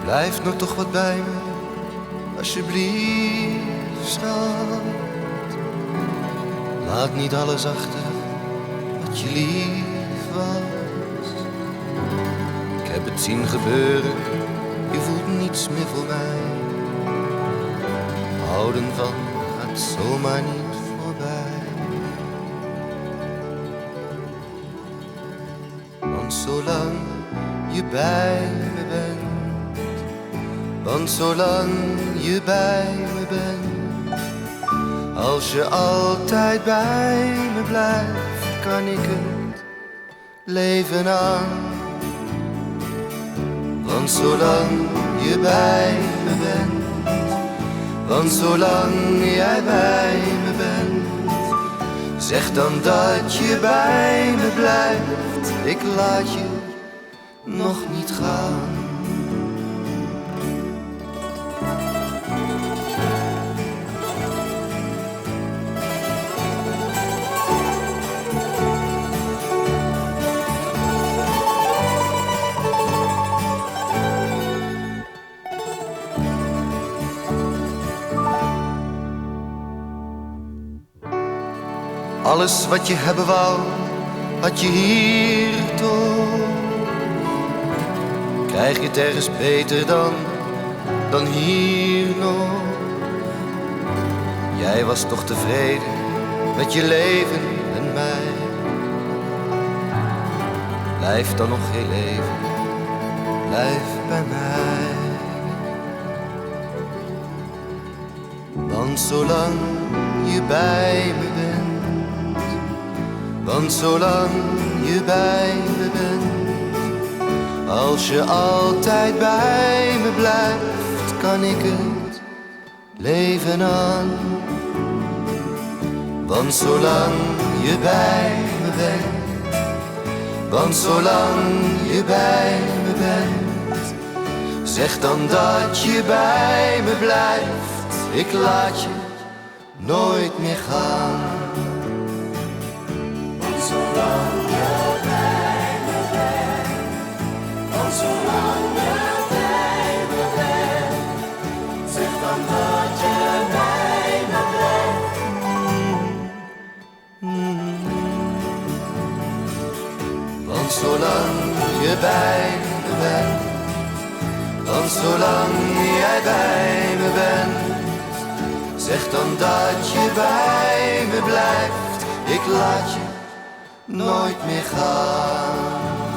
Blijf nog toch wat bij me, alsjeblieft, schat. Laat niet alles achter wat je lief was. Ik heb het zien gebeuren, je voelt niets meer voor mij. Houden van gaat zomaar niet voorbij. Want zolang je bij me bent, want zolang je bij me bent, als je altijd bij me blijft, kan ik het leven aan. Want zolang je bij me bent, want zolang jij bij me bent, zeg dan dat je bij me blijft. Ik laat je nog niet gaan. Alles wat je hebben wou, had je hier toch. Krijg je het ergens beter dan hier nog. Jij was toch tevreden met je leven en mij. Blijf dan nog heel even, blijf bij mij. Want zolang je bij me bent, want zolang je bij me bent, als je altijd bij me blijft, kan ik het leven aan. Want zolang je bij me bent, want zolang je bij me bent, zeg dan dat je bij me blijft. Ik laat je nooit meer gaan. Zolang je bij me bent, want zolang je bij me bent, zeg dan dat je bij me blijft. Want zolang je bij me bent, want zolang jij bij me bent, zeg dan dat je bij me blijft. Ik laat je nooit meer gaan.